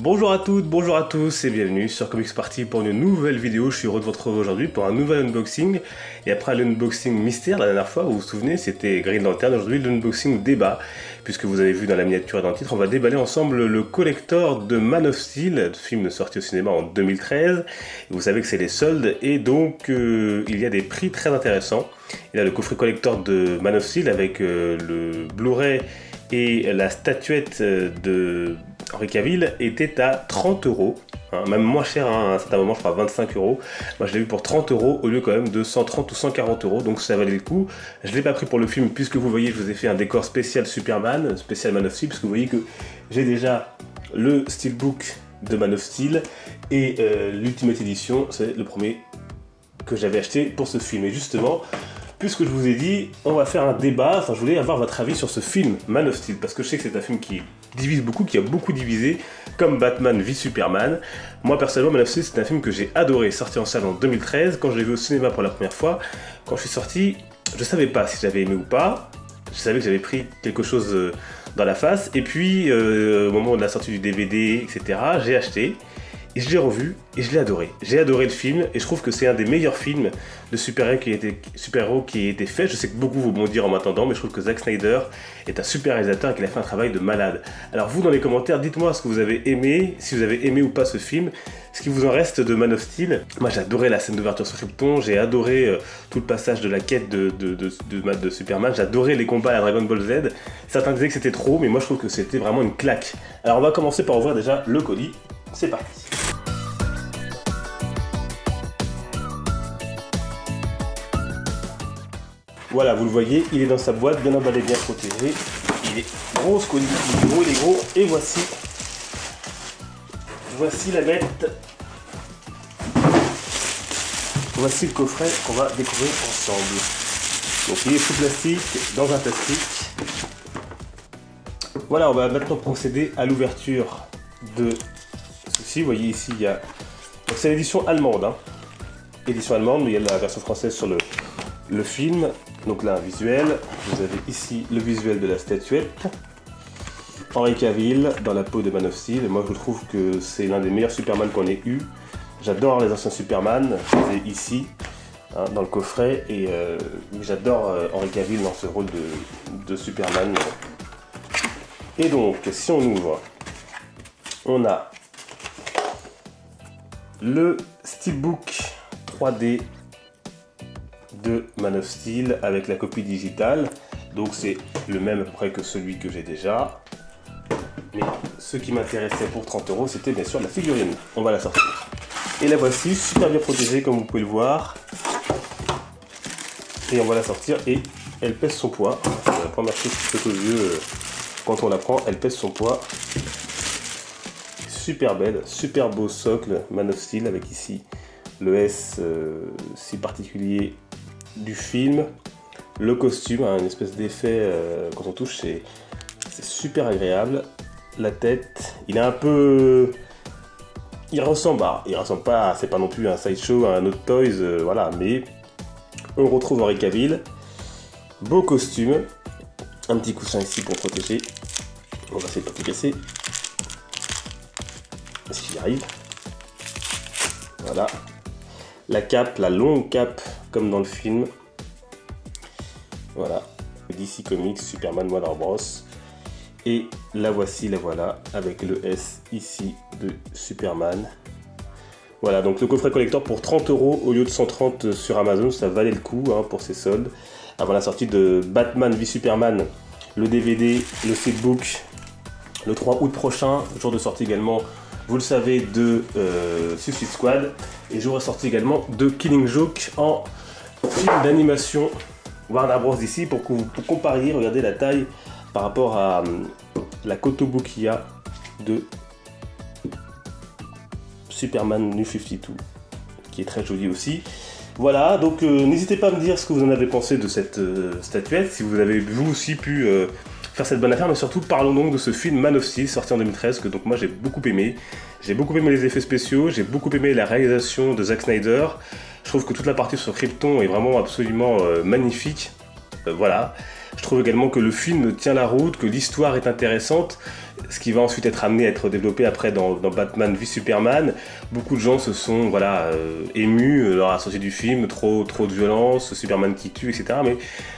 Bonjour à toutes, bonjour à tous et bienvenue sur Comics Party pour une nouvelle vidéo. Je suis heureux de vous retrouver aujourd'hui pour un nouvel unboxing. Et après l'unboxing mystère la dernière fois, vous vous souvenez, c'était Green Lantern. Aujourd'hui l'unboxing débat, puisque vous avez vu dans la miniature et dans le titre, on va déballer ensemble le collector de Man of Steel, film sorti au cinéma en 2013. Et vous savez que c'est les soldes et donc il y a des prix très intéressants. Il y a le coffret collector de Man of Steel avec le Blu-ray et la statuette de Henry Cavill était à 30 €, même moins cher à un certain moment, je crois 25 €. Moi je l'ai vu pour 30 € au lieu quand même de 130 ou 140 €, donc ça valait le coup. Je ne l'ai pas pris pour le film puisque vous voyez, je vous ai fait un décor spécial Superman, spécial Man of Steel, puisque vous voyez que j'ai déjà le Steelbook de Man of Steel et l'Ultimate Edition, c'est le premier que j'avais acheté pour ce film. Et justement, puisque je vous ai dit, on va faire un débat, enfin je voulais avoir votre avis sur ce film, Man of Steel, parce que je sais que c'est un film qui divise beaucoup, qui a beaucoup divisé, comme Batman v Superman. Moi personnellement, Man of Steel, c'est un film que j'ai adoré, sorti en salle en 2013, quand je l'ai vu au cinéma pour la première fois. Quand je suis sorti, je savais pas si j'avais aimé ou pas, je savais que j'avais pris quelque chose dans la face, et puis au moment de la sortie du DVD, etc., j'ai acheté. Et je l'ai revu et je l'ai adoré. J'ai adoré le film et je trouve que c'est un des meilleurs films de super-héros qui ait été fait. Je sais que beaucoup vont bondir en m'attendant, mais je trouve que Zack Snyder est un super réalisateur et qu'il a fait un travail de malade. Alors vous, dans les commentaires, dites-moi ce que vous avez aimé, si vous avez aimé ou pas ce film, ce qui vous en reste de Man of Steel. Moi j'ai adoré la scène d'ouverture sur Krypton, j'ai adoré tout le passage de la quête de Superman, j'ai adoré les combats à Dragon Ball Z. Certains disaient que c'était trop, mais moi je trouve que c'était vraiment une claque. Alors on va commencer par ouvrir déjà le colis. C'est parti. Voilà, vous le voyez, il est dans sa boîte, bien emballé, bien protégé. Il est gros ce colis, il est gros, et voici la bête. Voici le coffret qu'on va découvrir ensemble. Donc il est sous plastique, dans un plastique. Voilà, on va maintenant procéder à l'ouverture de ceci. Vous voyez ici, il y a... Donc c'est l'édition allemande, hein. Édition allemande, mais il y a la version française sur le film. Donc là, un visuel. Vous avez ici le visuel de la statuette. Henry Cavill dans la peau de Man of Steel. Moi, je trouve que c'est l'un des meilleurs Superman qu'on ait eu. J'adore les anciens Superman. C'est ici, hein, dans le coffret. Et j'adore Henry Cavill dans ce rôle de Superman. Et donc, si on ouvre, on a le Steelbook 3D de Man of Steel avec la copie digitale. Donc c'est le même à peu près que celui que j'ai déjà. Mais ce qui m'intéressait pour 30 €, c'était bien sûr la figurine. On va la sortir. Et la voici, super bien protégée comme vous pouvez le voir. Et on va la sortir et elle pèse son poids. C'est la première chose qui saute aux yeux quand on la prend, elle pèse son poids. Super belle, super beau socle Man of Steel avec ici le S si particulier du film. Le costume, hein, une espèce d'effet quand on touche, c'est super agréable. La tête, il est un peu... il ressemble pas, c'est pas non plus un sideshow, un autre Toys, voilà, mais on retrouve Henry Cavill. Beau costume. Un petit coussin ici pour protéger. On va essayer de pas tout casser. Si j'y arrive. Voilà. La cape, la longue cape, comme dans le film. Voilà. DC Comics, Superman Warner Bros. Et la voici, la voilà, avec le S ici de Superman. Voilà, donc le coffret collector pour 30 € au lieu de 130 sur Amazon, ça valait le coup, hein, pour ces soldes. Avant la sortie de Batman v Superman, le DVD, le Steelbook, le 3 août prochain, jour de sortie également, vous le savez, de Suicide Squad, et jour de sortie également de Killing Joke en film d'animation Warner Bros. D'ici, pour que vous compariez, regardez la taille par rapport à la Kotobukiya de Superman New 52, qui est très jolie aussi. Voilà, donc n'hésitez pas à me dire ce que vous en avez pensé de cette statuette, si vous avez vous aussi pu faire cette bonne affaire, mais surtout parlons donc de ce film Man of Steel sorti en 2013 que donc moi j'ai beaucoup aimé. J'ai beaucoup aimé les effets spéciaux, j'ai beaucoup aimé la réalisation de Zack Snyder. Je trouve que toute la partie sur Krypton est vraiment absolument magnifique. Voilà. Je trouve également que le film tient la route, que l'histoire est intéressante. ce qui va ensuite être amené à être développé après dans Batman v Superman. Beaucoup de gens se sont émus lors de la sortie du film, trop de violence, Superman qui tue, etc. Mais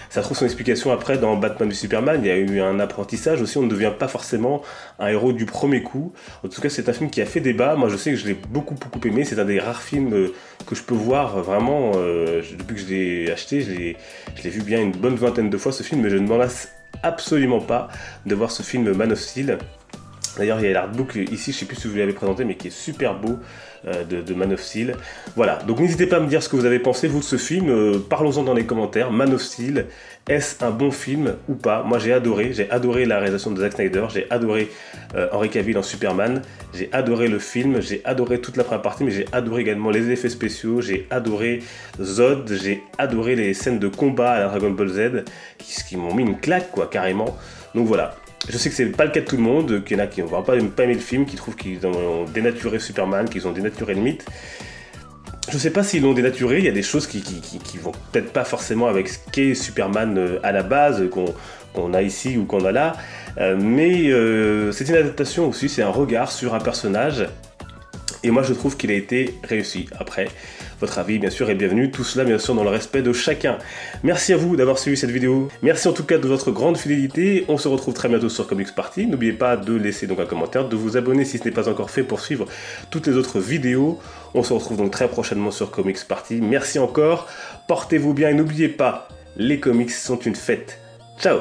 ça trouve son explication après dans Batman v Superman. Il y a eu un apprentissage aussi, on ne devient pas forcément un héros du premier coup. En tout cas, c'est un film qui a fait débat. Moi, je sais que je l'ai beaucoup aimé. C'est un des rares films que je peux voir vraiment, depuis que je l'ai acheté, je l'ai vu bien une bonne vingtaine de fois ce film, mais je ne m'en lasse absolument pas de voir ce film Man of Steel. D'ailleurs, il y a l'artbook ici, je ne sais plus si vous l'avez présenté, mais qui est super beau de Man of Steel. Voilà, donc n'hésitez pas à me dire ce que vous avez pensé, vous, de ce film. Parlons-en dans les commentaires. Man of Steel, est-ce un bon film ou pas? Moi, j'ai adoré la réalisation de Zack Snyder, j'ai adoré Henry Cavill en Superman, j'ai adoré le film, j'ai adoré toute la première partie, mais j'ai adoré également les effets spéciaux, j'ai adoré Zod, j'ai adoré les scènes de combat à la Dragon Ball Z, qui m'ont mis une claque, quoi, carrément. Donc voilà. Je sais que c'est pas le cas de tout le monde, qu'il y en a qui n'ont pas aimé le film, qui trouvent qu'ils ont dénaturé Superman, qu'ils ont dénaturé le mythe. Je sais pas s'ils l'ont dénaturé, il y a des choses qui vont peut-être pas forcément avec ce qu'est Superman à la base, qu'on a ici ou qu'on a là, mais c'est une adaptation aussi, c'est un regard sur un personnage, et moi je trouve qu'il a été réussi. Après, votre avis bien sûr est bienvenu, tout cela bien sûr dans le respect de chacun. Merci à vous d'avoir suivi cette vidéo, merci en tout cas de votre grande fidélité, on se retrouve très bientôt sur Comics Party, n'oubliez pas de laisser donc un commentaire, de vous abonner si ce n'est pas encore fait pour suivre toutes les autres vidéos, on se retrouve donc très prochainement sur Comics Party, merci encore, portez-vous bien et n'oubliez pas, les comics sont une fête, ciao.